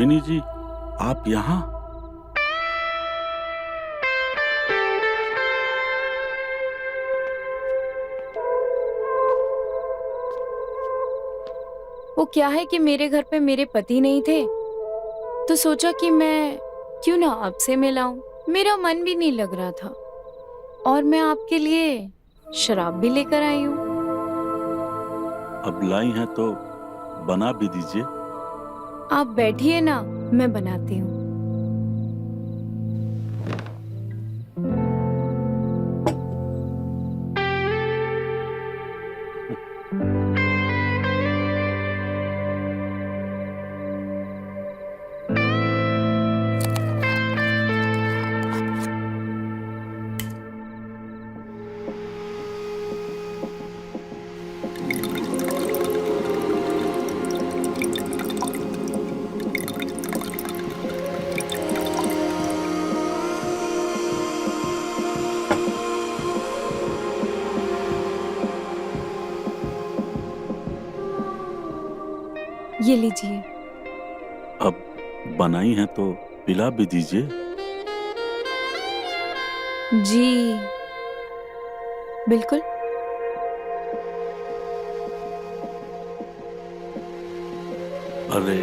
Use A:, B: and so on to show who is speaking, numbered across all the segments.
A: नंदिनी जी, आप यहाँ?
B: वो क्या है कि मेरे घर पे मेरे पति नहीं थे, तो सोचा कि मैं क्यों ना आपसे मिलाऊं। मेरा मन भी नहीं लग रहा था और मैं आपके लिए शराब भी लेकर आई हूँ।
A: अब लाई हैं तो बना भी दीजिए।
B: आप बैठिए ना, मैं बनाती हूँ। ये लीजिए।
A: अब बनाई हैं तो पिला भी दीजिए।
B: जी बिल्कुल।
A: अरे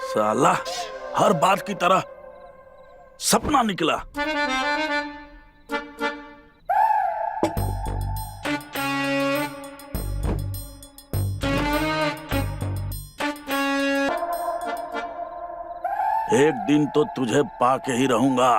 A: साला, हर बार की तरह सपना निकला। एक दिन तो तुझे पाके ही रहूंगा।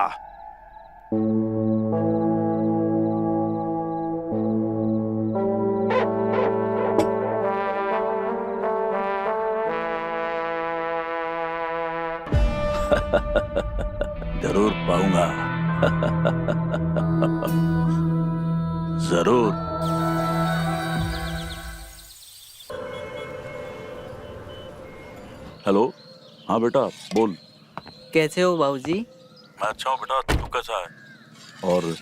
A: जरूर पाऊंगा। जरूर। हेलो, हाँ बेटा बोल।
C: कैसे हो बाबूजी?
A: मैं अच्छा हूँ बेटा, तू कैसा है? और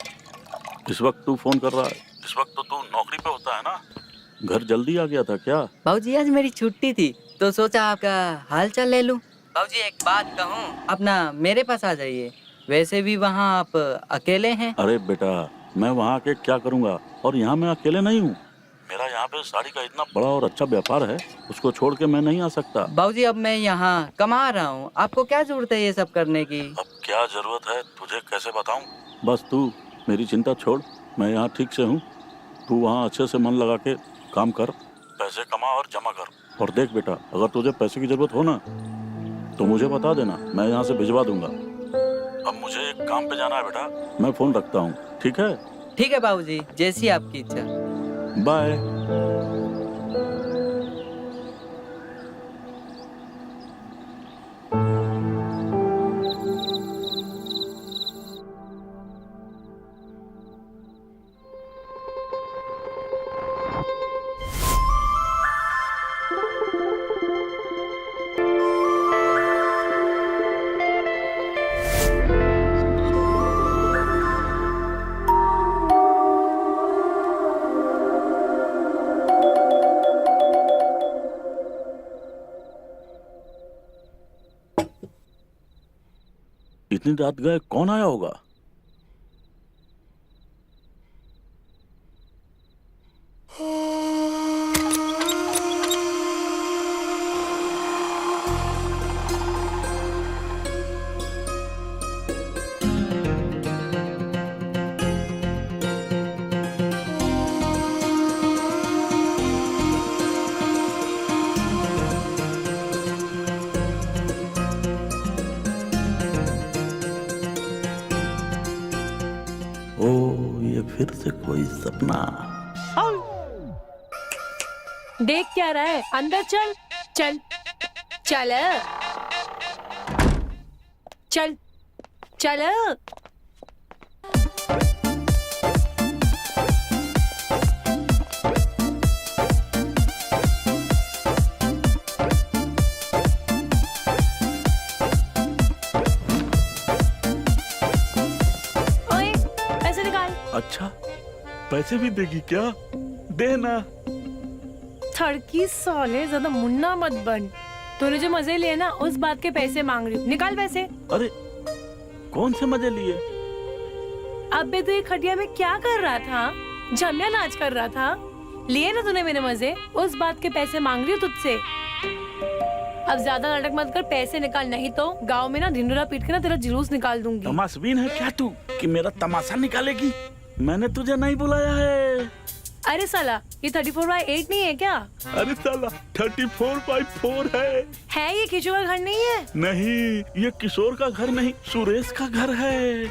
A: इस वक्त तू फोन कर रहा है? इस वक्त तो तू नौकरी पे होता है ना? घर जल्दी आ गया था क्या?
C: बाबूजी आज मेरी छुट्टी थी तो सोचा आपका हाल चाल ले लूं। बाबूजी एक बात कहूं, अपना मेरे पास आ जाइए। वैसे भी वहाँ आप अकेले हैं।
A: अरे बेटा, मैं वहाँ के क्या करूँगा, और यहाँ मैं अकेले नहीं हूँ। मेरा यहाँ पे साड़ी का इतना बड़ा और अच्छा व्यापार है, उसको छोड़ के मैं नहीं आ सकता।
C: बाबूजी अब मैं यहाँ कमा रहा हूँ, आपको क्या जरूरत है ये सब करने की?
A: अब क्या जरूरत है तुझे कैसे बताऊँ? बस तू मेरी चिंता छोड़, मैं यहाँ ठीक से हूँ। तू वहाँ अच्छे से मन लगा के काम कर, पैसे कमा और जमा कर। और देख बेटा, अगर तुझे पैसे की जरूरत हो ना तो मुझे बता देना, मैं यहाँ से भिजवा दूंगा। अब मुझे एक काम पे जाना है बेटा, मैं फोन रखता हूँ, ठीक है?
C: ठीक है बाबूजी, जैसी आपकी इच्छा।
A: बाय। इतनी रात गए कौन आया होगा? ओ, ये फिर से कोई सपना।
D: देख क्या रहा है, अंदर चल चल। चल चल चल। ओए पैसे निकाल।
A: अच्छा, पैसे भी देगी क्या? देना।
D: थड़की साले, ज्यादा मुन्ना मत बन। तूने जो मजे लिए ना उस बात के पैसे मांग रही हूँ, निकाल पैसे।
A: अरे कौन से मजे लिए?
D: अबे तू ये खटिया में क्या कर रहा था? जमिया नाच कर रहा था? लिए ना तूने मेरे मजे, उस बात के पैसे मांग रही हूँ तुझसे। अब ज्यादा नाटक मत कर, पैसे निकाल, नहीं तो गांव में ना ढिंडोरा पीट के ना तेरा जुलूस निकाल दूंगी।
A: तमाशबीन है क्या तू कि मेरा तमाशा निकालेगी? मैंने तुझे नहीं बुलाया है।
D: अरे साला, ये 34/8 नहीं है क्या?
A: अरे साला 34/4
D: है ये किशोर का घर नहीं है?
A: नहीं, ये किशोर का घर नहीं, सुरेश का घर है।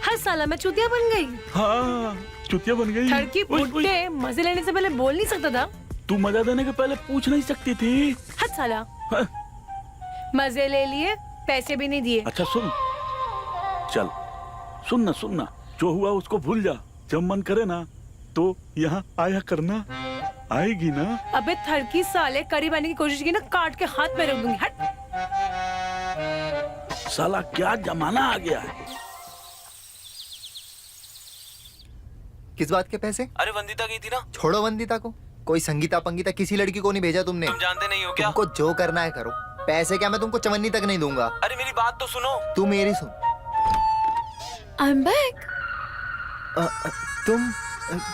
D: हर साला मैं चूतिया बन गई।
A: हाँ, चुतिया बन गई।
D: थड़की फुट्टे, मजे लेने से पहले बोल नहीं सकता था?
A: तू मजा देने के पहले पूछ नहीं सकती थी?
D: हद साला।
A: हाँ।
D: मजे ले लिए, पैसे भी नहीं दिए।
A: अच्छा सुन, चल सुनना, जो हुआ उसको भूल जा। जब मन करे ना तो यहाँ आया करना, आएगी ना?
D: अबे थड़की साले, करीब आने की कोशिश की ना, काट के हाथ में रख दूंगी। हट।
A: साला क्या जमाना आ गया है।
E: किस बात के पैसे?
F: अरे वंदिता गई थी ना।
E: छोड़ो वंदिता को, कोई संगीता पंगीता किसी लड़की को नहीं भेजा तुमने।
F: तुम जानते नहीं हो क्या?
E: तुमको जो करना है करो, पैसे क्या मैं तुमको चवन्नी तक नहीं दूंगा।
F: अरे मेरी बात तो सुनो।
E: तू मेरी सुन।
B: I'm back.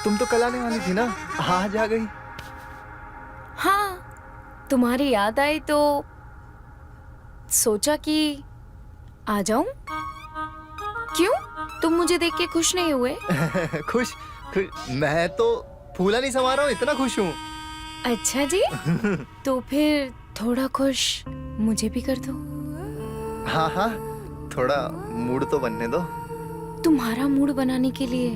E: तुम तो कल आने वाली थी ना, आज आ गई।
B: हाँ, तुम्हारी याद आई तो सोचा कि आ जाऊं। क्यों? तुम मुझे देख के खुश नहीं हुए?
E: खुश? मैं तो फूला नहीं समा रहा हूँ, इतना खुश हूँ।
B: अच्छा जी, तो फिर थोड़ा खुश मुझे भी कर दो।
E: हाँ, थोड़ा मूड तो बनने दो।
B: तुम्हारा मूड बनाने के लिए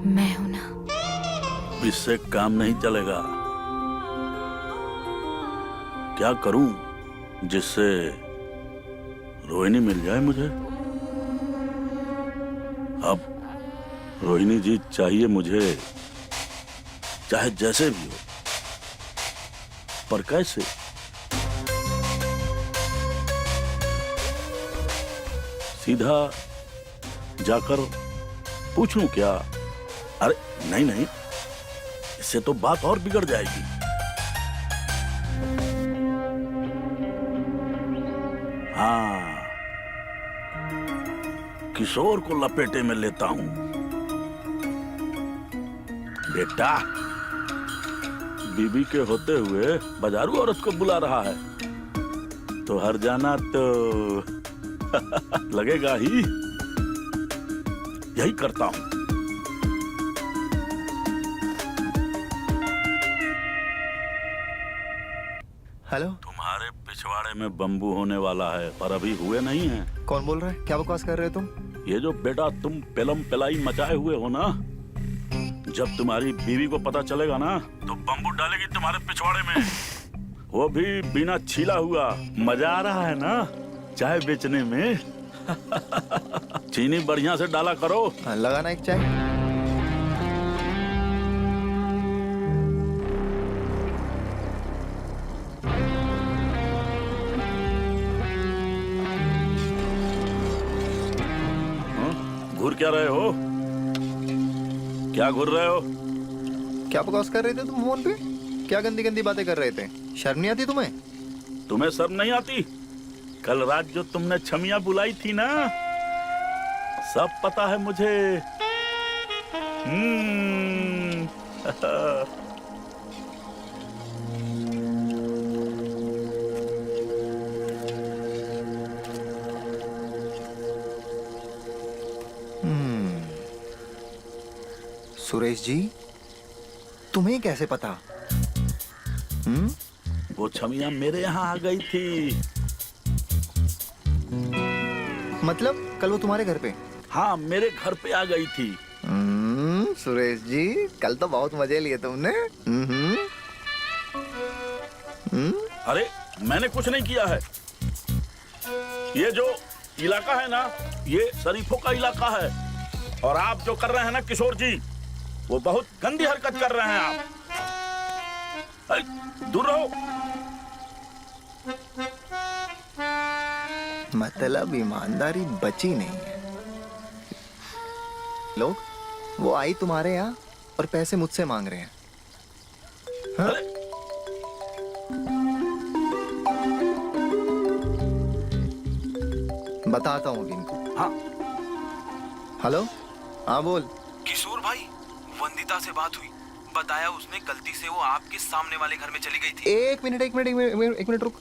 B: मैं हूं ना।
A: इससे काम नहीं चलेगा। क्या करूं जिससे रोहिणी मिल जाए मुझे? अब रोहिणी जी चाहिए मुझे, चाहे जैसे भी हो, पर कैसे? सीधा जाकर पूछ लूं क्या? अरे नहीं, इससे तो बात और बिगड़ जाएगी। हाँ, किशोर को लपेटे में लेता हूं। बेटा, बीबी के होते हुए बाजारू औरत को बुला रहा है तो हर जाना तो लगेगा ही। यही करता हूं।
E: हेलो,
A: तुम्हारे पिछवाड़े में बम्बू होने वाला है, पर अभी हुए नहीं है।
E: कौन बोल रहा है? क्या बकवास कर रहे हो तुम?
A: ये जो बेटा तुम पेलम पेलाई मचाए हुए हो ना, जब तुम्हारी बीवी को पता चलेगा ना तो बम्बू डालेगी तुम्हारे पिछवाड़े में। वो भी बिना छीला हुआ। मजा आ रहा है ना चाय बेचने में? चीनी बढ़िया से डाला करो।
E: लगाना एक चाय।
A: घूर क्या रहे हो? क्या घूर रहे हो?
E: क्या बकवास कर रहे थे तुम फोन पे? क्या गंदी गंदी बातें कर रहे थे? शर्म नहीं आती तुम्हें?
A: तुम्हें शर्म नहीं आती? कल रात जो तुमने छमिया बुलाई थी ना, सब पता है मुझे।
E: सुरेश जी, तुम्हें कैसे पता?
A: वो छमिया मेरे यहाँ आ गई थी।
E: मतलब कल वो तुम्हारे घर पे?
A: हाँ, मेरे घर पे आ गई थी।
E: सुरेश जी, कल तो बहुत मजे लिए तुमने।
A: अरे मैंने कुछ नहीं किया है। ये जो इलाका है ना, ये शरीफों का इलाका है। और आप जो कर रहे हैं ना किशोर जी, वो बहुत गंदी हरकत कर रहे हैं आप। अरे, दूर रहो।
E: मतलब ईमानदारी बची नहीं है। लोग वो आई तुम्हारे यहाँ और पैसे मुझसे मांग रहे हैं। हाँ? बताता हूँ अभी इनको।
F: हाँ
E: हेलो, हाँ बोल।
F: किशोर भाई, वंदिता से बात हुई। बताया उसने गलती से वो आपके सामने वाले घर में चली गई थी।
E: एक मिनट रुक।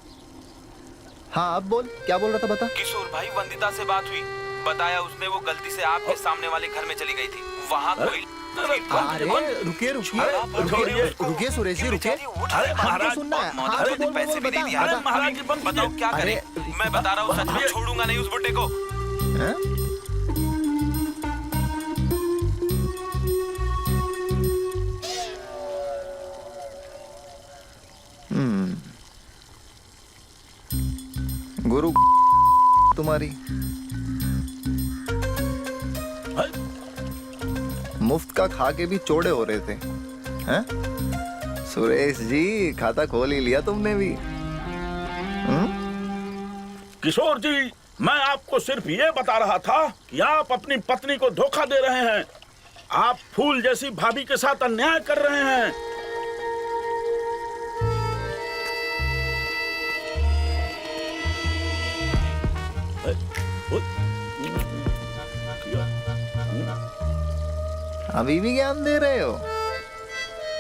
E: हाँ अब बोल, क्या बोल रहा था बता।
F: किशोर भाई, वंदिता से बात हुई। बताया उसने वो गलती से आपके सामने वाले घर में चली गई थी। वहाँ कोई
E: अरे रुकिए सुरेश जी, रुकिए।
A: अरे महाराज,
E: सुनना है। हाँ,
F: महाराज
E: बोल,
F: पैसे
E: बोल,
F: भी नहीं
E: बता,
F: दिया।
E: बता।
A: महाराज जी बंद
F: बताओ
A: कीजिए।
F: क्या करें। मैं बता रहा हूँ, सच में छोड़ूंगा नहीं उस बुड्ढे को।
E: हैं? गुरु तुम्हारी मुफ्त का खा के भी चौड़े हो रहे थे। हैं? सुरेश जी, खाता खोल ही लिया तुमने भी।
A: किशोर जी, मैं आपको सिर्फ ये बता रहा था कि आप अपनी पत्नी को धोखा दे रहे हैं। आप फूल जैसी भाभी के साथ अन्याय कर रहे हैं।
E: अभी भी ज्ञान दे रहे हो?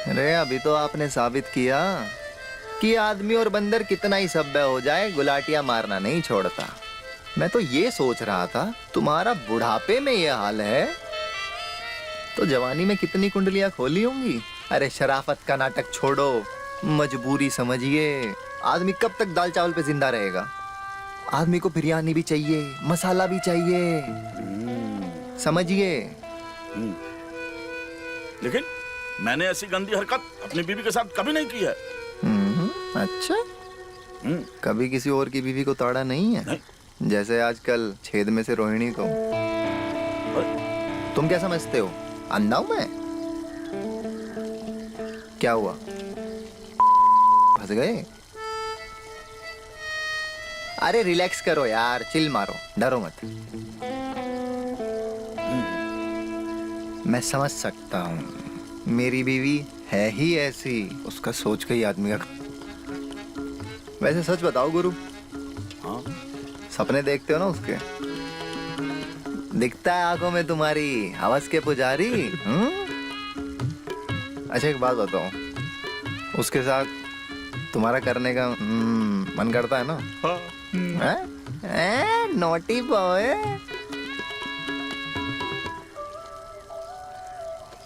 E: अरे अभी तो आपने साबित किया कि आदमी और बंदर कितना ही सभ्य हो जाए, गुलाटियां मारना नहीं छोड़ता। मैं तो ये सोच रहा था, तुम्हारा बुढ़ापे में ये हाल है तो जवानी में कितनी कुंडलियां खोली होंगी। अरे शराफत का नाटक छोड़ो, मजबूरी समझिए। आदमी कब तक दाल चावल पे जिंदा रहेगा? आदमी को बिरयानी भी चाहिए, मसाला भी चाहिए, समझिए।
A: लेकिन मैंने ऐसी गंदी हरकत अपनी बीवी के साथ कभी नहीं की है।
E: अच्छा, कभी किसी और की बीवी को ताड़ा नहीं है?
A: नहीं।
E: जैसे आजकल छेद में से रोहिणी को। तुम क्या समझते हो, अंधा हूं मैं? क्या हुआ, फंस गए? अरे रिलैक्स करो यार, चिल मारो, डरो मत। मैं समझ सकता हूँ, मेरी बीवी है ही ऐसी, उसका सोच के ही आदमी का। वैसे सच बताओ गुरु,
A: हाँ?
E: सपने देखते हो ना उसके? दिखता है आंखों में तुम्हारी हवस के पुजारी। अच्छा एक बात बताओ, उसके साथ तुम्हारा करने का मन करता है ना? हाँ। Naughty boy.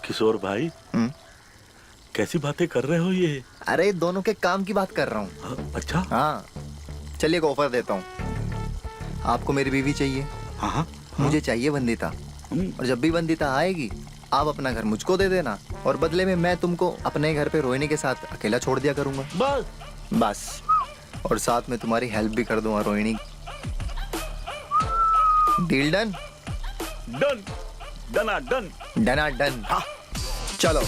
A: किशोर भाई, कैसी बातें कर रहे हो ये?
E: अरे दोनों के काम की बात कर रहा हूँ।
A: अच्छा।
E: हाँ चलिए एक ऑफर देता हूँ। आपको मेरी बीवी चाहिए,
A: हाँ हाँ।
E: मुझे चाहिए वंदिता। और जब भी वंदिता आएगी, आप अपना घर मुझको दे देना और बदले में मैं तुमको अपने घर पे रोहिणी के साथ अकेला छोड़ दिया करूंगा। बस। और साथ में तुम्हारी हेल्प भी कर दूंगा रोहिणी। Deal done?
A: डन। डना डन।
E: डना डन। हाँ चलो।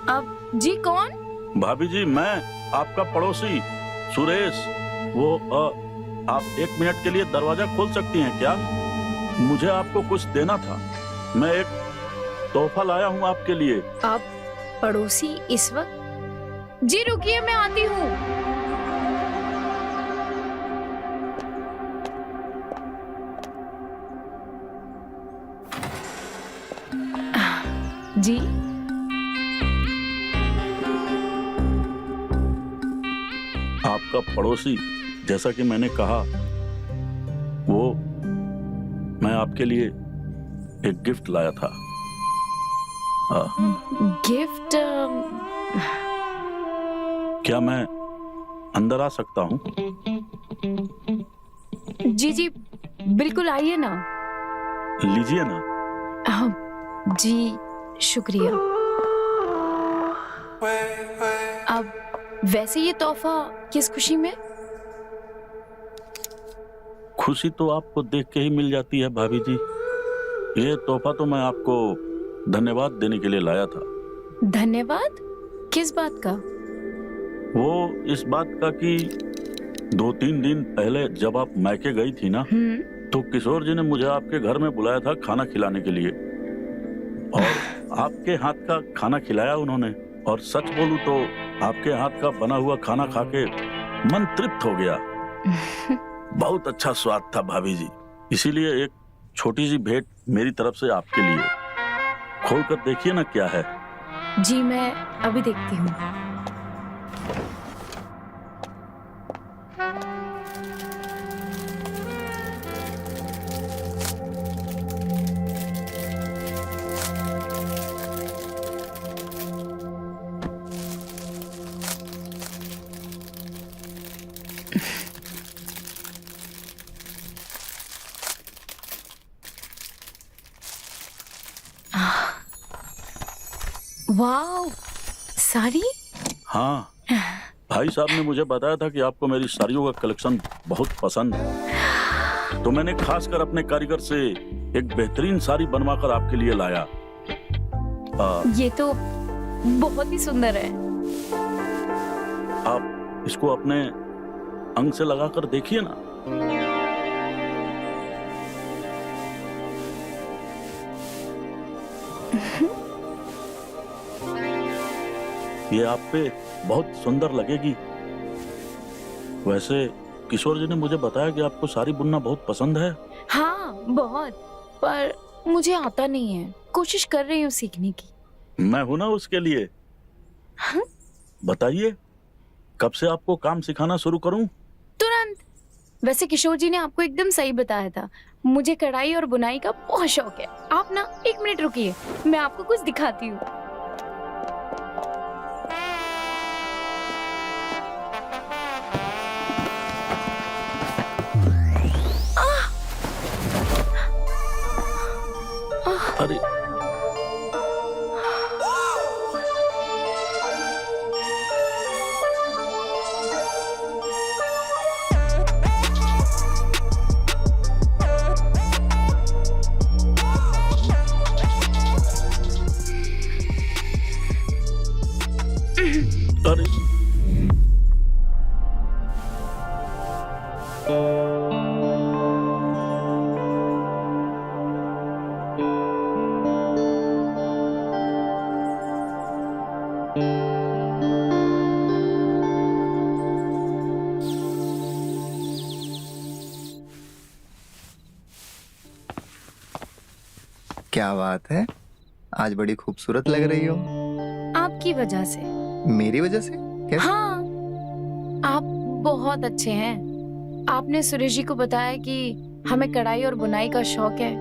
B: अब जी कौन?
A: भाभी जी, मैं आपका पड़ोसी सुरेश। वो आप 1 मिनट के लिए दरवाजा खोल सकती हैं क्या? मुझे आपको कुछ देना था। मैं एक तोहफा लाया हूँ आपके लिए।
B: आप पड़ोसी इस वक्त? जी रुकिए, मैं आती हूँ। जी
A: आपका पड़ोसी, जैसा कि मैंने कहा, वो मैं आपके लिए एक गिफ्ट लाया था।
B: गिफ्ट?
A: क्या मैं अंदर आ सकता हूँ?
B: जी जी बिल्कुल, आइए ना।
A: लीजिए ना।
B: जी शुक्रिया। अब वैसे ये तोहफा किस खुशी में?
A: खुशी तो आपको देख के ही मिल जाती है भाभी जी। ये तोहफा तो मैं आपको धन्यवाद देने के लिए लाया था।
B: धन्यवाद? किस बात का?
A: वो इस बात का कि 2-3 दिन पहले जब आप मैके गई थी ना, तो किशोर जी ने मुझे आपके घर में बुलाया था खाना खिलाने के लिए, और आपके हाथ का खाना खिलाया उन्होंने। और सच बोलूं तो आपके हाथ का बना हुआ खाना खा के मन तृप्त हो गया। बहुत अच्छा स्वाद था भाभी जी। इसीलिए एक छोटी सी भेंट मेरी तरफ से आपके लिए। खोल कर देखिए ना क्या है।
B: जी मैं अभी देखती हूँ। वाह, साड़ी?
A: हाँ, भाई साहब ने मुझे बताया था कि आपको मेरी साड़ियों का कलेक्शन बहुत पसंद है, तो मैंने खासकर अपने कारीगर से एक बेहतरीन साड़ी बनवाकर आपके लिए लाया।
B: ये तो बहुत ही सुंदर है।
A: आप इसको अपने अंग से लगाकर देखिए ना। ये आप पे बहुत सुंदर लगेगी। वैसे किशोर जी ने मुझे बताया कि आपको साड़ी बुनना बहुत पसंद है।
B: हाँ बहुत, पर मुझे आता नहीं है। कोशिश कर रही हूँ सीखने की।
A: मैं हूं ना उसके लिए।
B: हाँ?
A: बताइए, कब से आपको काम सिखाना शुरू करूं?
B: तुरंत। वैसे किशोर जी ने आपको एकदम सही बताया था। मुझे कढ़ाई और बुनाई का बहुत शौक है। आप ना 1 मिनट रुकिए, मैं आपको कुछ दिखाती हूँ।
A: अरे अरे
E: क्या बात है, आज बड़ी खूबसूरत लग रही हो।
B: आपकी वजह से।
E: मेरी वजह से? कैसे?
B: हाँ, आप बहुत अच्छे हैं। आपने सुरेश जी को बताया कि हमें कढ़ाई और बुनाई का शौक है,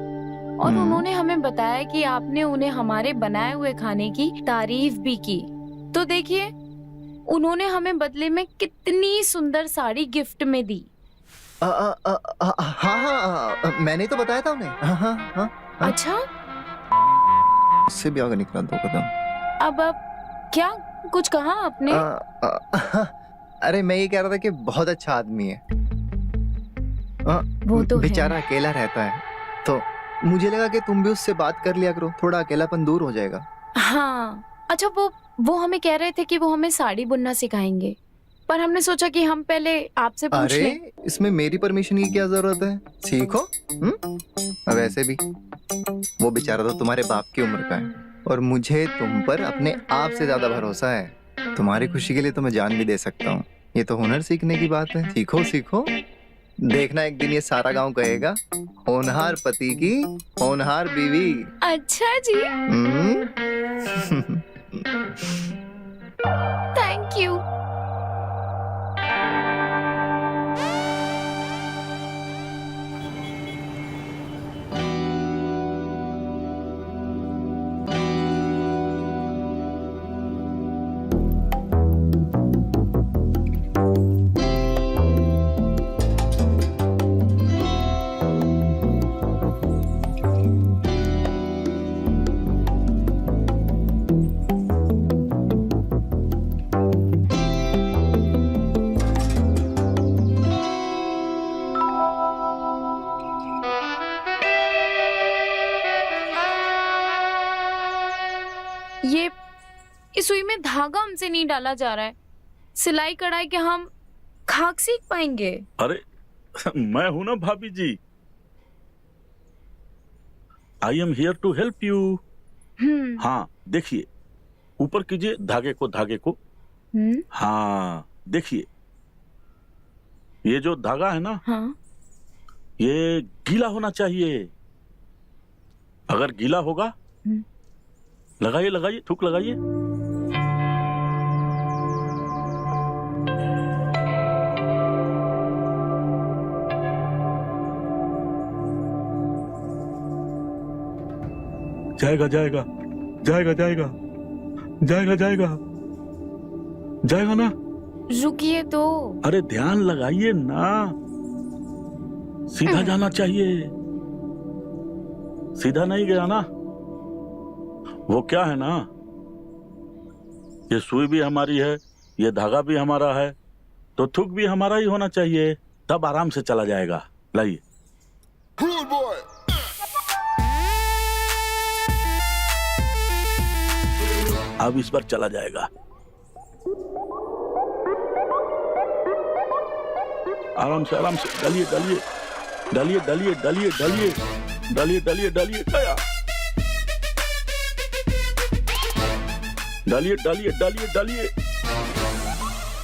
B: और उन्होंने हमें बताया कि आपने उन्हें हमारे बनाए हुए खाने की तारीफ भी की। तो देखिए, उन्होंने हमें बदले में कितनी सुंदर साड़ी गिफ्ट में दी।
E: हाँ, मैंने तो बताया था उन्हें। हाँ।
B: अच्छा,
E: उससे भी आगे निकला 2 कदम।
B: अब क्या कुछ कहा आपने?
E: अरे मैं ये कह रहा था कि बहुत अच्छा आदमी है।
B: वो तो
E: बेचारा अकेला रहता है, तो मुझे लगा कि तुम भी उससे बात कर लिया करो, थोड़ा अकेलापन दूर हो जाएगा।
B: हाँ, अच्छा, वो हमें कह रहे थे कि वो हमें साड़ी बुनना सिखाएंगे, पर हमने सोचा कि हम पहले आपसे पूछ
E: अरे
B: लें।
E: इसमें मेरी परमिशन की क्या जरूरत है, सीखो। वैसे भी वो बेचारा तो तुम्हारे बाप की उम्र का है और मुझे तुम पर अपने आप से ज्यादा भरोसा है। तुम्हारी खुशी के लिए तो मैं जान भी दे सकता हूँ। ये तो हुनर सीखने की बात है, सीखो सीखो। देखना एक दिन ये सारा गांव कहेगा, होनहार पति की होनहार बीवी।
B: अच्छा जी,
E: हम्म?
B: Thank you. इस सुई में धागा हमसे नहीं डाला जा रहा है। सिलाई कढ़ाई के हम खाक सीख पाएंगे?
A: अरे मैं हूं ना भाभी ji, I am here to help you. हाँ देखिए, ऊपर कीजिए धागे को। हाँ देखिए, ये जो धागा है ना,
B: हाँ।
A: ये गीला होना चाहिए। अगर गीला होगा, लगाइए, थूक लगाइए। जाएगा ना।
B: रुकिए तो।
A: अरे ध्यान लगाइए ना, सीधा जाना चाहिए। सीधा नहीं गया ना, वो क्या है ना, ये सुई भी हमारी है, ये धागा भी हमारा है, तो थूक भी हमारा ही होना चाहिए, तब आराम से चला जाएगा। लाइए। अब इस बार चला जाएगा। आराम से डालिए, गया। डालिए।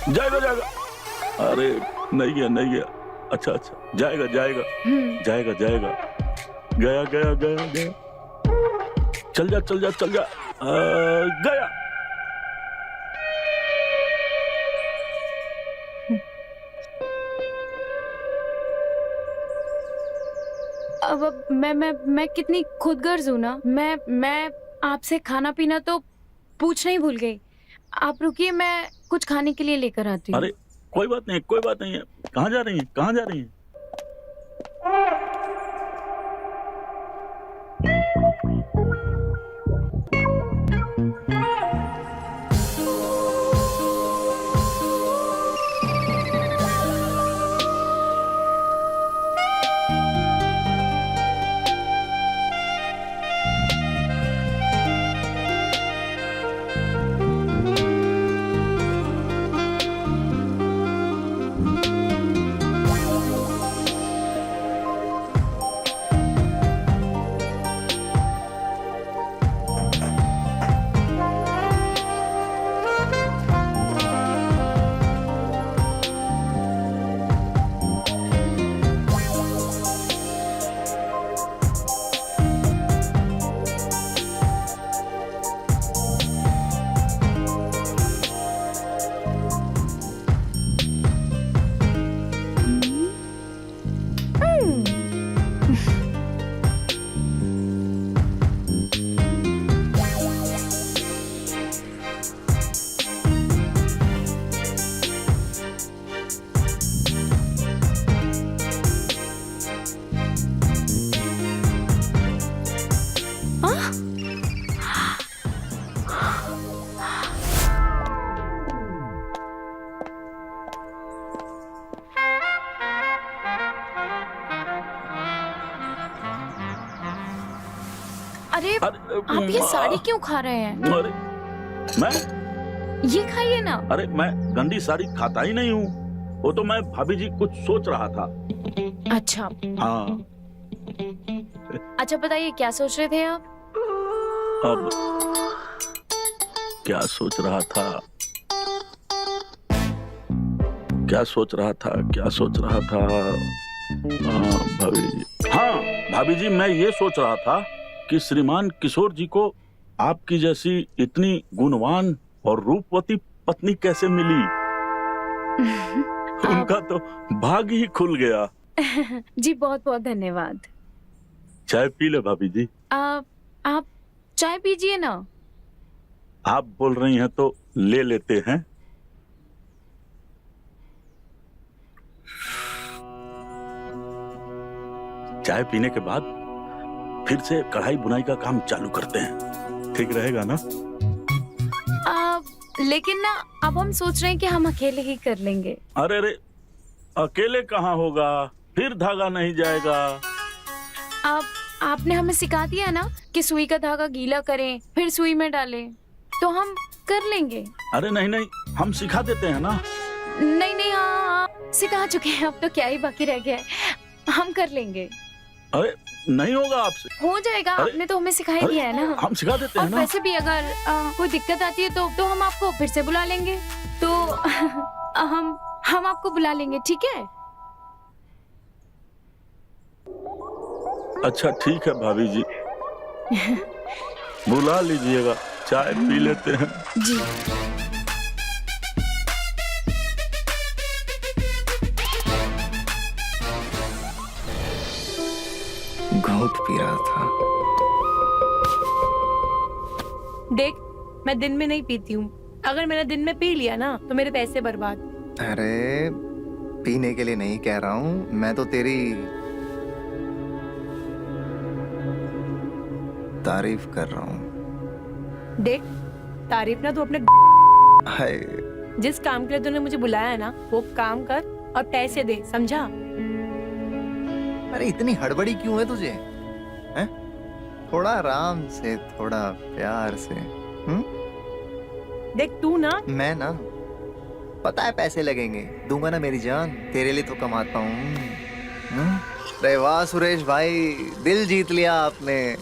A: जाएगा। अरे नहीं गया। अच्छा, जाएगा। गया। चल जा। गया।
B: अब मैं कितनी खुदगर्ज हूँ ना। मैं आपसे खाना पीना तो पूछना ही भूल गई। आप रुकिए, मैं कुछ खाने के लिए लेकर आती हूँ।
A: अरे कोई बात नहीं है। कहाँ जा रही हैं?
B: अरे आप ये साड़ी क्यों खा रहे हैं?
A: अरे मैं
B: ये खाइए ना।
A: अरे मैं गंदी साड़ी खाता ही नहीं हूँ। वो तो मैं भाभी जी कुछ सोच रहा था।
B: अच्छा
A: हाँ
B: अच्छा, बताइए क्या सोच रहे थे आप?
A: अब क्या सोच रहा था, क्या सोच रहा था, क्या सोच रहा था? भाभी जी मैं ये सोच रहा था कि श्रीमान किशोर जी को आपकी जैसी इतनी गुणवान और रूपवती पत्नी कैसे मिली? उनका तो भाग ही खुल गया।
B: जी बहुत बहुत धन्यवाद।
A: चाय पी ले भाभी जी।
B: आप चाय पीजिए ना।
A: आप बोल रही हैं तो ले लेते हैं। चाय पीने के बाद फिर से कढ़ाई बुनाई का काम चालू करते हैं, ठीक रहेगा ना?
B: लेकिन ना अब हम सोच रहे हैं कि हम अकेले ही कर लेंगे।
A: अरे रे, अकेले कहाँ होगा, फिर धागा नहीं जाएगा।
B: आपने हमें सिखा दिया ना कि सुई का धागा गीला करें फिर सुई में डालें, तो हम कर लेंगे।
A: अरे नहीं नहीं, हम सिखा देते हैं ना।
B: नहीं नहीं, हाँ सिखा चुके हैं, अब तो क्या ही बाकी रह गया है, हम कर लेंगे।
A: अरे नहीं होगा आपसे।
B: हो जाएगा, आपने तो हमें सिखा ही दिया है ना।
A: हम सिखा देते
B: और
A: हैं ना।
B: वैसे भी अगर कोई दिक्कत आती है तो हम आपको फिर से बुला लेंगे, तो हम आपको बुला लेंगे, ठीक है?
A: अच्छा ठीक है भाभी जी, बुला लीजिएगा, चाय पी लेते हैं।
B: जी
E: घूंट पी रहा था।
D: देख, मैं दिन में नहीं पीती हूँ। अगर मैंने दिन में पी लिया ना तो मेरे पैसे बर्बाद।
E: अरे पीने के लिए नहीं कह रहा हूँ, मैं तो तेरी तारीफ कर रहा हूँ।
D: देख, तारीफ ना तू अपने
E: हाय,
D: जिस काम के लिए तूने मुझे बुलाया है ना वो काम कर और पैसे दे, समझा?
E: अरे इतनी हड़बड़ी क्यों है तुझे? हैं? थोड़ा आराम से, थोड़ा प्यार से।
D: देख तू ना,
E: मैं ना, पता है पैसे लगेंगे, दूंगा ना मेरी जान, तेरे लिए तो कमाता हूँ। अरे वाह सुरेश भाई, दिल जीत लिया आपने,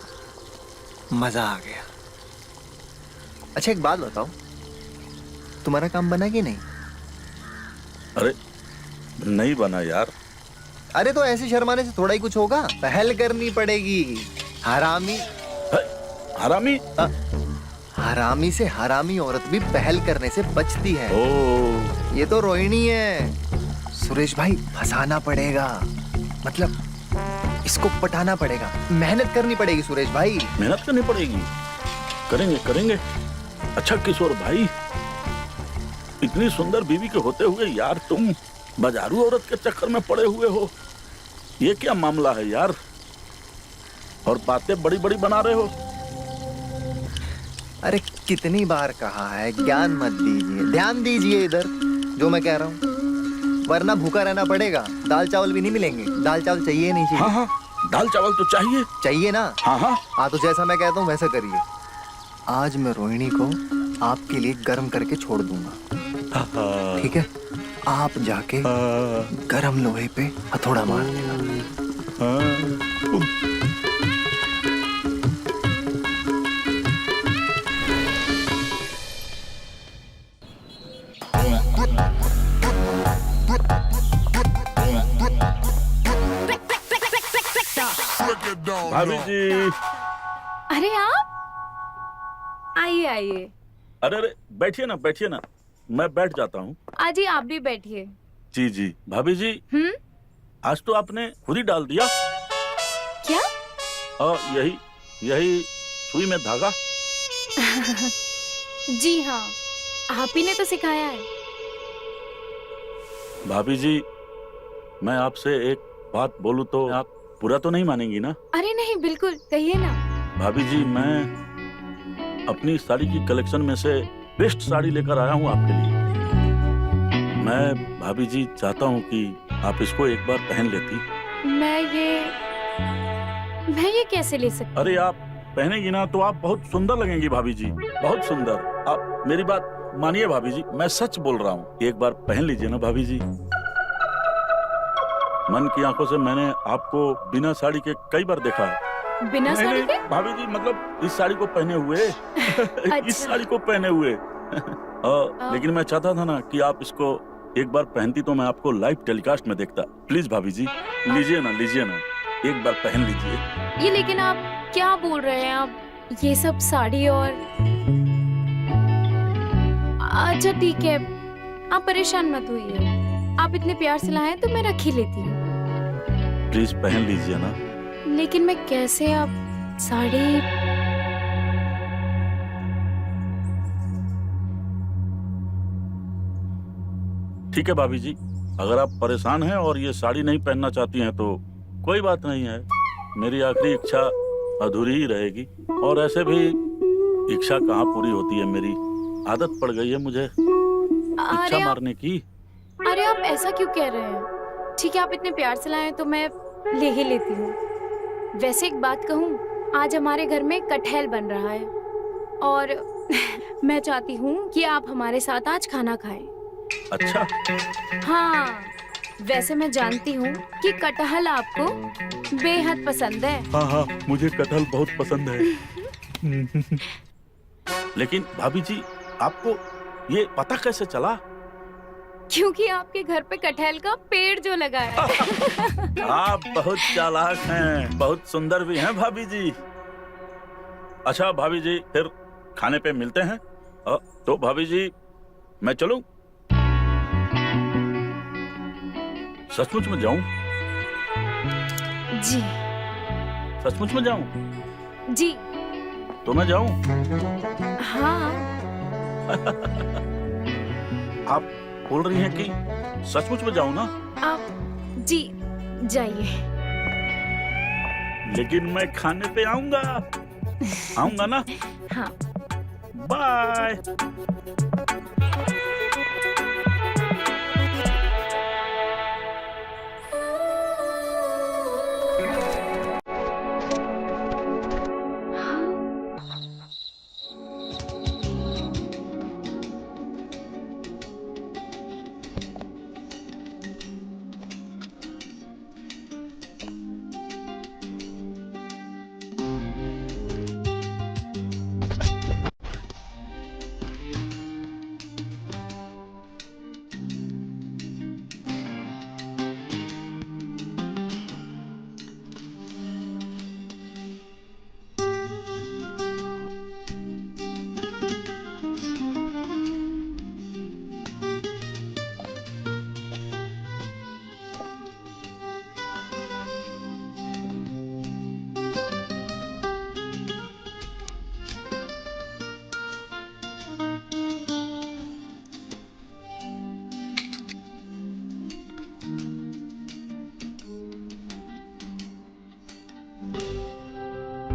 E: मजा आ गया। अच्छा एक बात बताओ, तुम्हारा काम बना कि नहीं?
A: अरे नहीं बना यार।
E: अरे तो ऐसे शर्माने से थोड़ा ही कुछ होगा, पहल करनी पड़ेगी। हरामी
A: हरामी?
E: हरामी से हरामी औरत भी पहल करने से बचती है।
A: ओ,
E: ये तो रोहिणी है। सुरेश भाई फंसाना पड़ेगा, मतलब इसको पटाना पड़ेगा, मेहनत करनी पड़ेगी सुरेश भाई।
A: मेहनत करनी पड़ेगी, करेंगे करेंगे। अच्छा किशोर भाई, इतनी सुंदर बीवी के होते हुए यार तुम बाजारू औरत के चक्कर में पड़े हुए हो, ये क्या मामला है यार? और बातें बड़ी बड़ी बना रहे हो।
E: अरे कितनी बार कहा है, ज्ञान मत दीजिए, ध्यान दीजिए इधर जो मैं कह रहा हूँ, वरना भूखा रहना पड़ेगा, दाल चावल भी नहीं मिलेंगे। दाल चावल चाहिए नहीं चाहिए?
A: हाँ हाँ, दाल चावल तो चाहिए।
E: चाहिए ना?
A: हाँ हाँ।
E: हाँ तो जैसा मैं कहता हूँ वैसा करिए। आज मैं रोहिणी को आपके लिए गर्म करके छोड़ दूंगा, ठीक है? आप जाके गरम लोहे पे हथौड़ा मार देना।
A: भाभी जी।
B: अरे आप आइए आइए।
A: अरे अरे बैठिए ना, बैठिए ना, मैं बैठ जाता हूँ।
B: आज ही आप भी बैठिए।
A: जी जी भाभी जी, आज तो आपने खुद ही डाल दिया।
B: क्या?
A: यही यही सुई में धागा।
B: जी हाँ, आप ही ने तो सिखाया है।
A: भाभी जी, मैं आपसे एक बात बोलूं तो आप बुरा तो नहीं मानेंगी ना?
B: अरे नहीं, बिल्कुल कहिए ना।
A: भाभी जी, मैं अपनी साड़ी की कलेक्शन में से बेस्ट साड़ी लेकर आया हूँ आपके लिए। मैं भाभी जी चाहता हूँ कि आप इसको एक बार पहन लेती।
B: मैं ये कैसे ले सकती?
A: अरे आप पहनेगी ना तो आप बहुत सुंदर लगेंगी भाभी जी, बहुत सुंदर। आप मेरी बात मानिए भाभी जी, मैं सच बोल रहा हूँ। एक बार पहन लीजिए ना भाभी जी। मन की आंखों से मैंने आपको बिना साड़ी के कई बार देखा है।
B: बिना
A: नहीं,
B: साड़ी
A: नहीं,
B: के?
A: भाभी जी मतलब इस साड़ी को पहने हुए इस साड़ी को पहने हुए लेकिन मैं चाहता था ना कि आप इसको एक बार पहनती तो मैं आपको लाइव टेलीकास्ट में देखता। प्लीज भाभी जी लीजिए ना, एक बार पहन लीजिए।
B: ये लेकिन आप क्या बोल रहे हैं? आप ये सब साड़ी और अच्छा ठीक है, आप परेशान मत होइए। आप इतने प्यार से लाए हैं तो मैं रख ही लेती हूँ।
A: प्लीज पहन लीजिए ना।
B: लेकिन मैं कैसे? आप साड़ी
A: ठीक है भाभी जी, अगर आप परेशान हैं और ये साड़ी नहीं पहनना चाहती हैं तो कोई बात नहीं है। मेरी आखिरी इच्छा अधूरी ही रहेगी। और ऐसे भी इच्छा कहाँ पूरी होती है, मेरी आदत पड़ गई है मुझे इच्छा मारने की।
B: अरे आप ऐसा क्यों कह रहे हैं? ठीक है, आप इतने प्यार से लाए हैं तो मैं ले ही लेती हूँ। वैसे एक बात कहूँ, आज हमारे घर में कटहल बन रहा है और मैं चाहती हूँ कि आप हमारे साथ आज खाना खाएं।
A: अच्छा
B: हाँ, वैसे मैं जानती हूँ कि कटहल आपको बेहद पसंद है।
A: हाँ हाँ, मुझे कटहल बहुत पसंद है। लेकिन भाभी जी आपको ये पता कैसे चला?
B: क्योंकि आपके घर पे कटहल का पेड़ जो लगा है।
A: आप बहुत चालाक हैं, बहुत सुंदर भी हैं भाभी जी। अच्छा भाभी जी, फिर खाने पे मिलते हैं। तो भाभी जी मैं चलूं? सचमुच में जाऊं?
B: जी
A: सचमुच में जाऊं?
B: जी
A: तो मैं जाऊं?
B: हाँ।
A: आप बोल रही हैं कि सचमुच में जाऊं ना?
B: आप जी जाइए।
A: लेकिन मैं खाने पे आऊंगा ना?
B: हाँ।
A: बाय।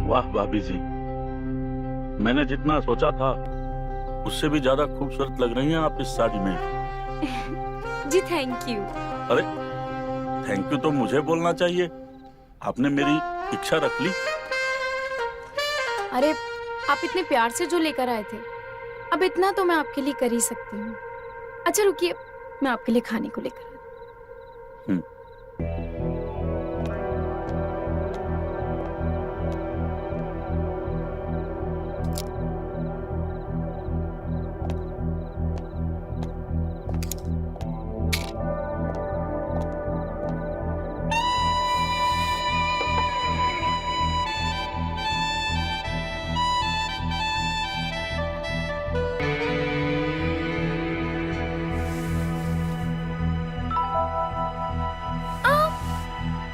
A: वाह भाभी जी, मैंने जितना सोचा था उससे भी ज्यादा खूबसूरत लग रही हैं आप इस साड़ी में।
B: जी थैंक यू।
A: अरे थैंक यू तो मुझे बोलना चाहिए, आपने मेरी इच्छा रख ली।
B: अरे आप इतने प्यार से जो लेकर आए थे, अब इतना तो मैं आपके लिए कर ही सकती हूँ। अच्छा रुकिए, मैं आपके लिए खाने को लेकर आती हूँ।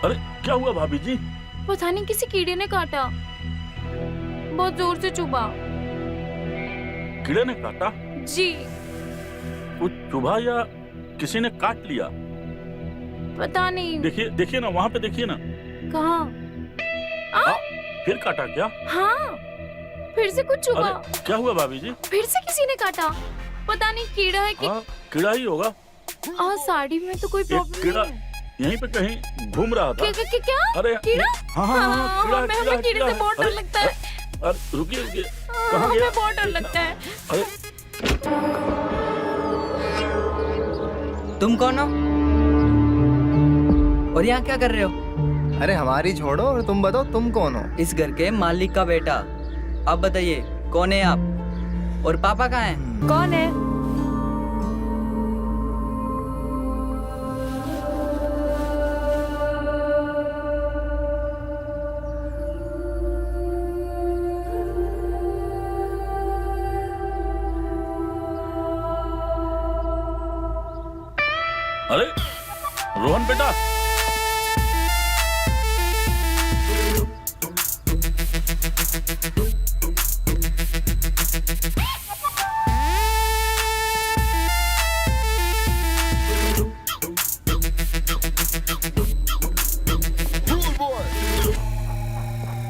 A: अरे क्या हुआ भाभी जी?
B: पता नहीं किसी कीड़े ने काटा, बहुत जोर से चुभा।
A: कीड़े ने काटा?
B: जी
A: कुछ चुभा या किसी ने काट लिया?
B: पता नहीं।
A: देखिए देखिए ना, वहाँ पे देखिए ना।
B: कहाँ?
A: फिर काटा क्या?
B: हाँ, फिर से कुछ चुभा।
A: अरे क्या हुआ भाभी जी?
B: फिर से किसी ने काटा, पता नहीं कीड़ा है कि
A: कीड़ा ही होगा।
B: साड़ी में तो कोई प्रॉब्लम
A: कीड़ा
B: नहीं है।
A: यहीं पे कहीं घूम रहा था।
B: क्या?
A: अरे
B: कीड़ा?
A: हाँ कीड़ा
B: हमें कीड़े से बहुत डर लगता है।
A: अरे रुकिए रुकिए, कहाँ गया?
D: हमें बहुत डर लगता है।
A: अरे
C: तुम कौन हो और यहाँ क्या कर रहे हो?
E: अरे हमारी छोड़ो और तुम बताओ तुम कौन हो?
C: इस घर के मालिक का बेटा। आप बताइए कौन है आप और पापा कहाँ हैं?
D: कौन है?
A: अरे रोहन बेटा,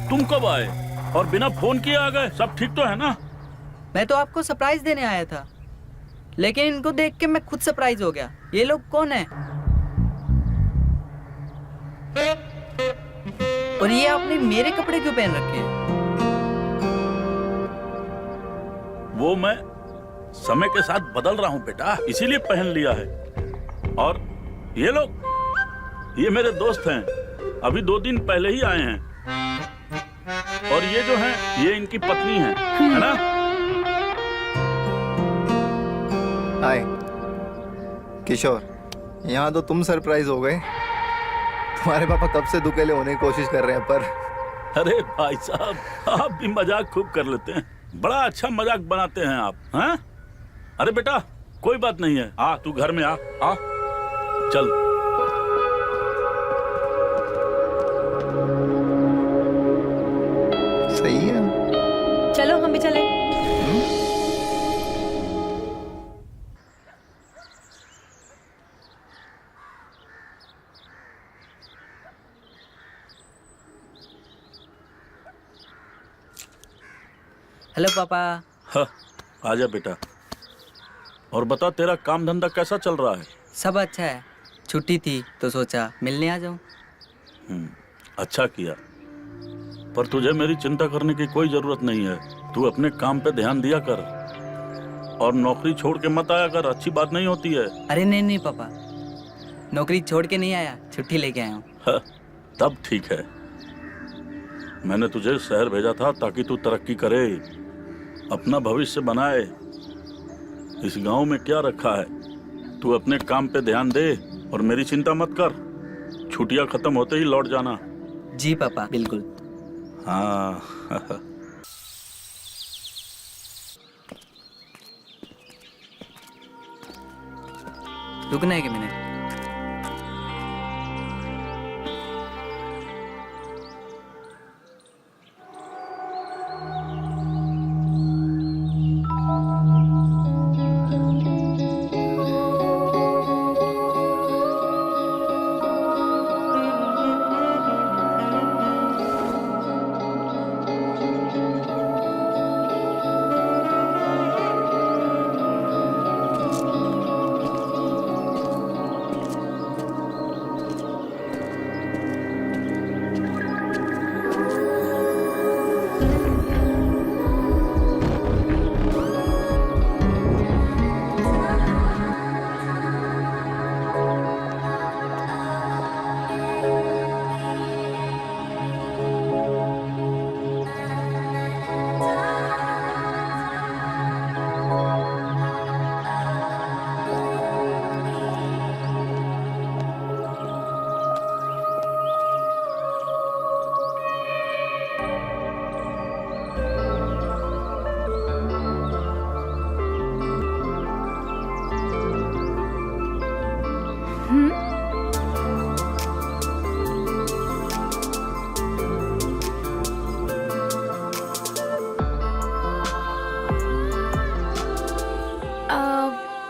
A: तुम कब आए और बिना फोन किए आ गए? सब ठीक तो है ना?
C: मैं तो आपको सरप्राइज देने आया था, लेकिन इनको देख के मैं खुद सरप्राइज हो गया। ये लोग कौन है? और ये आपने मेरे कपड़े क्यों पहन रखे हैं?
A: वो मैं समय के साथ बदल रहा हूँ बेटा, इसीलिए पहन लिया है। और ये लोग, ये मेरे दोस्त हैं, अभी 2 दिन पहले ही आए हैं। और ये जो हैं, ये इनकी पत्नी है ना?
E: हाय किशोर, यहाँ तो तुम सरप्राइज हो गए। तुम्हारे पापा कब से दुकेले होने की कोशिश कर रहे हैं, पर
A: अरे भाई साहब, आप भी मजाक खूब कर लेते हैं। बड़ा अच्छा मजाक बनाते हैं आप, हैं? अरे बेटा कोई बात नहीं है, आ तू घर में आ चल।
E: सही है,
D: चलो हम भी चले।
C: हेलो पापा।
A: हाँ, आजा बेटा। और बता, तेरा काम धंधा कैसा चल रहा है?
C: सब अच्छा है, छुट्टी थी तो सोचा मिलने आ जाऊं।
A: अच्छा किया, पर तुझे मेरी चिंता करने की कोई जरूरत नहीं है। तू अपने काम पे ध्यान दिया कर और नौकरी छोड़ के मत आया कर, अच्छी बात नहीं होती है।
C: अरे नहीं पापा, नौकरी छोड़ के नहीं आया, छुट्टी लेके आया हूँ।
A: हाँ, तब ठीक है। मैंने तुझे शहर भेजा था ताकि तू तरक्की करे, अपना भविष्य बनाए। इस गांव में क्या रखा है? तू अपने काम पे ध्यान दे और मेरी चिंता मत कर। छुट्टियां खत्म होते ही लौट जाना।
C: जी पापा, बिल्कुल।
A: हाँ
C: रुकना है 1 मिनट।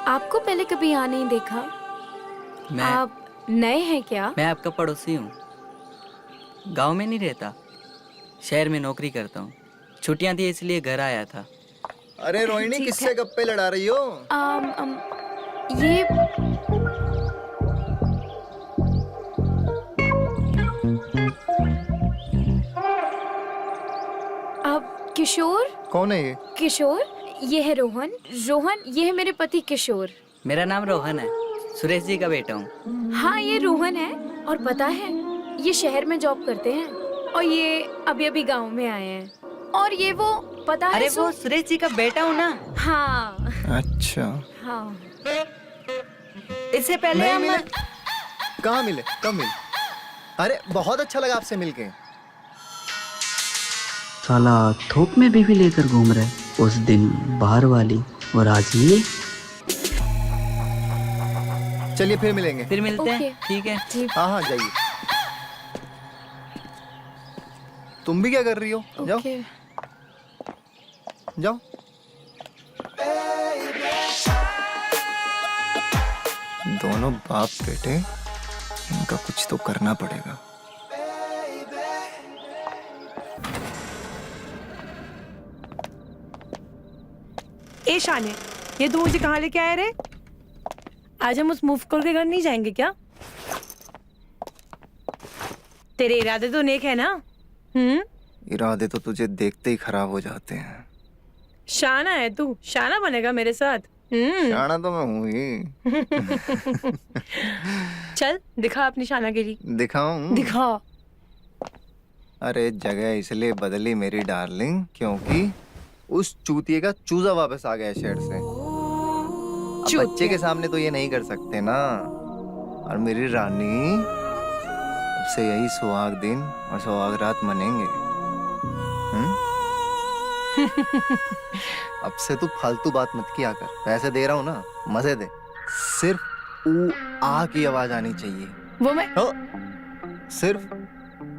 B: आपको पहले कभी यहाँ नहीं देखा। आप नए हैं क्या?
C: मैं आपका पड़ोसी हूँ, गांव में नहीं रहता, शहर में नौकरी करता हूँ। छुट्टियां थी इसलिए घर आया था।
E: अरे रोहिणी, किससे गप्पे लड़ा रही हो?
B: ये आप किशोर।
E: कौन है ये?
B: किशोर, ये है रोहन। रोहन, ये है मेरे पति किशोर।
C: मेरा नाम रोहन है, सुरेश जी का बेटा हूँ।
B: हाँ, ये रोहन है। और पता है, ये शहर में जॉब करते हैं और ये अभी अभी गांव में आए हैं। और ये वो, पता है
C: अरे वो सुरेश जी का बेटा हूँ ना।
B: हाँ
E: अच्छा।
B: हाँ।
C: इससे पहले
E: नहीं
C: हम
E: मिले। कहाँ मिले? कब मिले? अरे बहुत अच्छा लगा आपसे मिलके।
G: साला थोक में बीवी लेकर घूम रहे, उस दिन बाहर वाली और आज ये।
E: चलिए फिर मिलेंगे।
C: फिर मिलते हैं।
B: ओके।
C: ठीक है।
B: जी।
E: हाँ हाँ जाइए। तुम भी क्या कर रही हो? जाओ
B: ओके।
E: जाओ। दोनों बाप बेटे, इनका कुछ तो करना पड़ेगा।
D: ए शाने, ये तू मुझे कहाँ लेके आया रे? आज हम उस मूव कॉल के घर नहीं जाएंगे क्या? तेरे इरादे तो नेक है ना?
E: इरादे तो तुझे देखते ही खराब हो जाते हैं।
D: शाना है तू, शाना बनेगा मेरे साथ।
E: शाना तो मैं हूँ ही।
D: चल दिखा अपनी शानागिरी।
E: दिखाऊं?
D: दिखा।
E: अरे जगह इसलिए बदली मेरी डार्लिंग, क्योंकि उस चूतिए का चूजा वापस आ गया शहर से। अब बच्चे के सामने तो ये नहीं कर सकते ना। और मेरी रानी, अब से यही सुहाग दिन और सुहाग रात मनेंगे। अब से तू फालतू बात मत किया कर। पैसे दे रहा हूँ ना, मजे दे। सिर्फ ऊ आ की आवाज आनी चाहिए।
D: वो मैं
E: सिर्फ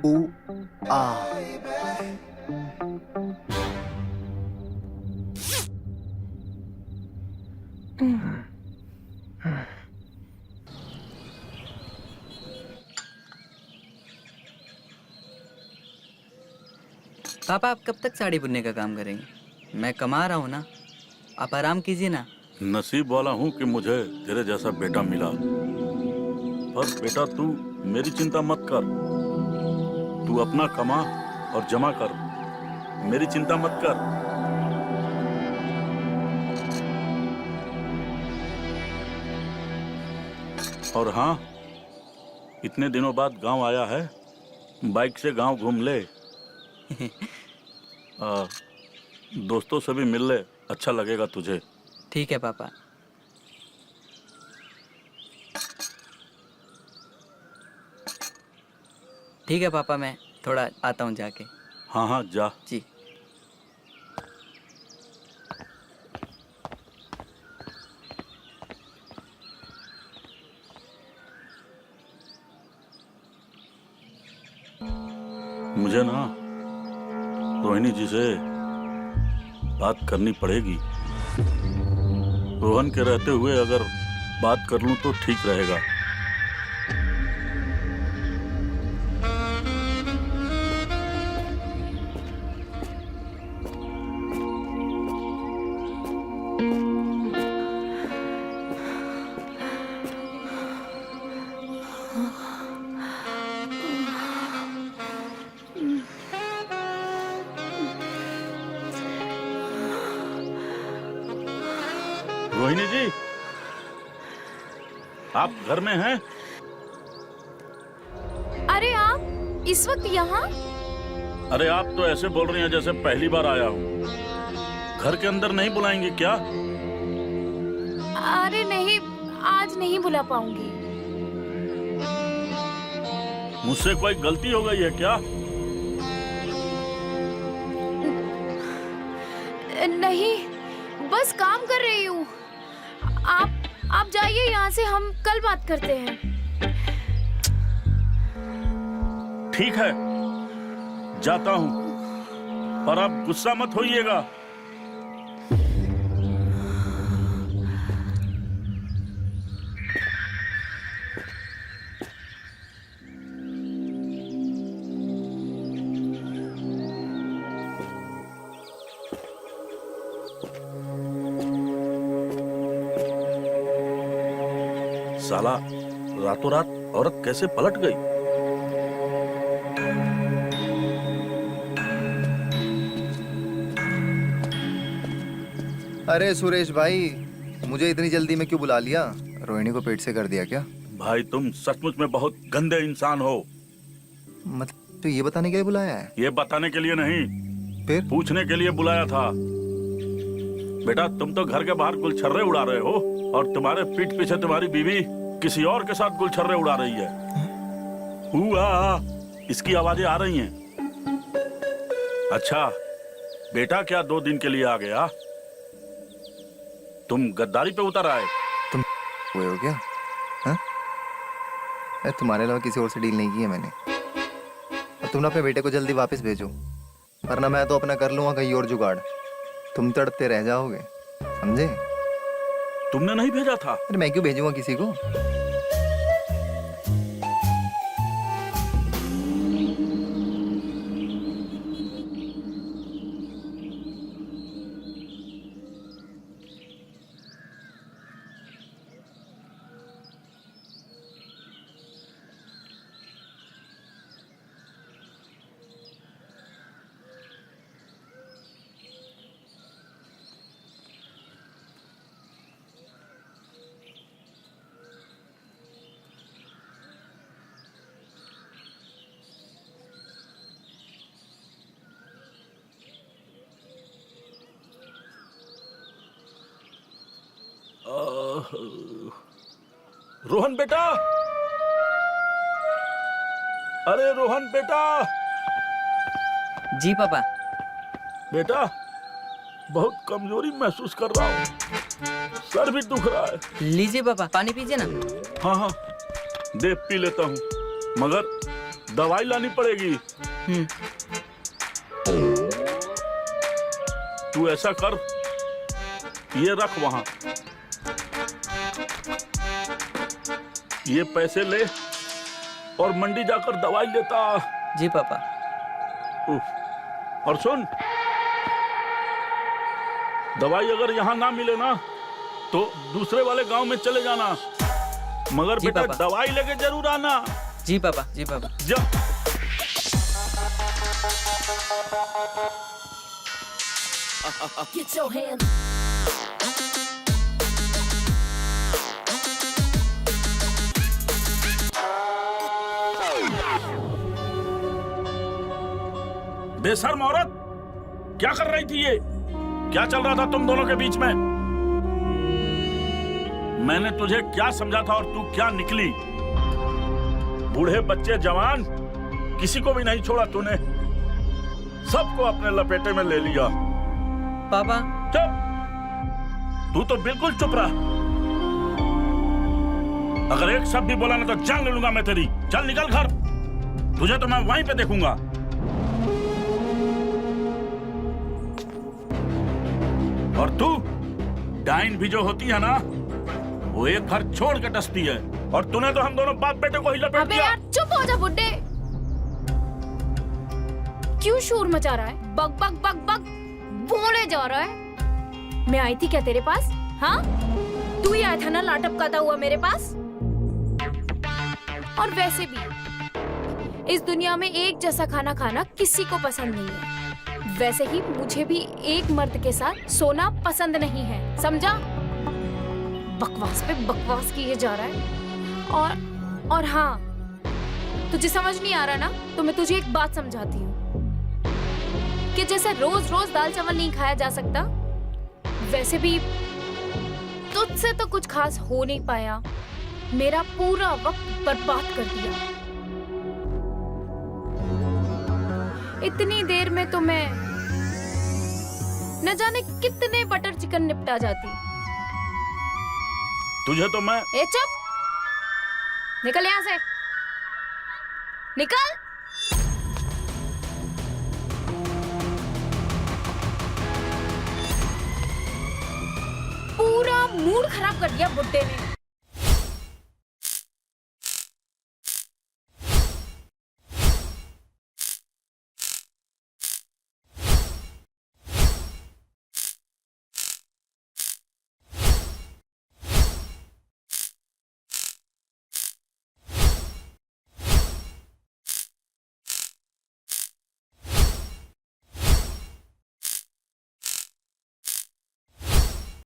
E: ऊ आ।
C: पापा आप कब तक साड़ी बुनने का काम करेंगे? मैं कमा रहा हूँ ना, आप आराम कीजिए ना।
A: नसीब वाला हूँ कि मुझे तेरे जैसा बेटा मिला। पर बेटा तू मेरी चिंता मत कर। तू अपना कमा और जमा कर, मेरी चिंता मत कर। और हाँ, इतने दिनों बाद गांव आया है, बाइक से गांव घूम ले। दोस्तों से भी मिल ले, अच्छा लगेगा तुझे।
C: ठीक है पापा। ठीक है पापा, मैं थोड़ा आता हूँ जाके।
A: हाँ हाँ जा।
C: जी।
A: मुझे ना रोहिणी जी से बात करनी पड़ेगी। रोहन के रहते हुए अगर बात कर लूं तो ठीक रहेगा। रोहिणी जी, आप घर में हैं?
B: अरे आप इस वक्त यहाँ?
A: अरे आप तो ऐसे बोल रही हैं जैसे पहली बार आया हूँ। घर के अंदर नहीं बुलाएंगे क्या?
B: अरे नहीं, आज नहीं बुला पाऊंगी।
A: मुझसे कोई गलती हो गई है क्या?
B: नहीं, बस काम कर रही हूँ। आप जाइए यहाँ से, हम कल बात करते हैं।
A: ठीक है, जाता हूँ, पर आप गुस्सा मत होइएगा। साला रातों रात औरत कैसे पलट गई?
E: अरे सुरेश भाई, मुझे इतनी जल्दी में क्यों बुला लिया? रोहिणी को पेट से कर दिया क्या?
A: भाई तुम सचमुच में बहुत गंदे इंसान हो।
E: मतलब तो ये बताने के लिए बुलाया है?
A: ये बताने के लिए नहीं,
E: फिर
A: पूछने के लिए बुलाया था। बेटा तुम तो घर के बाहर गुलछर्रे उड़ा रहे हो और तुम्हारे पीठ पीछे तुम्हारी बीवी किसी और के साथ गुलछर्रे उड़ा रही है। हुआ, इसकी आवाजें आ रही हैं। अच्छा बेटा, क्या 2 दिन के लिए आ गया? तुम गद्दारी पे उतर आए?
E: तुम हुए हो क्या? हाँ? तुम्हारे अलावा किसी और से डील नहीं की है मैंने। और तुम ना अपने बेटे को जल्दी वापस भेजो, वरना मैं तो अपना कर लूंगा कहीं और जुगाड़। तुम तड़पते रह जाओगे, समझे?
A: तुमने नहीं भेजा था?
E: अरे मैं क्यों भेजूंगा किसी को?
A: रोहन बेटा, अरे रोहन बेटा।
C: जी पापा।
A: बेटा बहुत कमजोरी महसूस कर रहा हूँ, सर भी दुख रहा है।
C: लीजिए पापा, पानी पीजिए ना।
A: हाँ हाँ दे, पी लेता हूँ, मगर दवाई लानी पड़ेगी। तू ऐसा कर, ये रख वहां, ये पैसे ले और मंडी जाकर दवाई लेता।
C: जी पापा।
A: और सुन, दवाई अगर यहाँ ना मिले ना तो दूसरे वाले गांव में चले जाना, मगर बेटा दवाई लेके जरूर आना।
C: जी पापा, जी पापा।
A: जा।
H: Get your hands.
A: बेशर्म औरत, क्या कर रही थी ये? क्या चल रहा था तुम दोनों के बीच में? मैंने तुझे क्या समझा था और तू क्या निकली? बूढ़े बच्चे जवान किसी को भी नहीं छोड़ा तूने, सबको अपने लपेटे में ले लिया।
C: पापा
A: चुप, तू तो बिल्कुल चुप रहा। अगर एक शब्द भी बोला ना तो जान ले लूंगा मैं तेरी। चल निकल घर, तुझे तो मैं वहीं पे देखूंगा। और तू डाइन भी जो होती है ना, वो एक घर छोड़ के डसती है, और तूने तो हम दोनों बाप बेटे को ही लपेट
B: अबे
A: दिया।
B: यार चुप हो जा बुड्ढे, क्यों शोर मचा रहा है? बक बक बक बक बोले जा रहा है। मैं आई थी क्या तेरे पास? हाँ, तू ही आया था ना लाटप खाता हुआ मेरे पास। और वैसे भी इस दुनिया में एक जैसा खाना खाना किसी को पसंद नहीं है। वैसे ही मुझे भी एक मर्द के साथ सोना पसंद नहीं है, समझा? बकवास पे बकवास किए जा रहा है। और हाँ, तुझे समझ नहीं आ रहा ना, तो मैं तुझे एक बात समझाती हूँ कि जैसे रोज रोज दाल चावल नहीं खाया जा सकता, वैसे भी तुझसे तो कुछ खास हो नहीं पाया। मेरा पूरा वक्त बर्बाद कर दिया। इतनी देर में तो मैं न जाने कितने बटर चिकन निपटा जाती।
A: तुझे तो मैं
B: ए चुप, निकल यहाँ से, निकल। पूरा मूड खराब कर दिया बुड्ढे ने।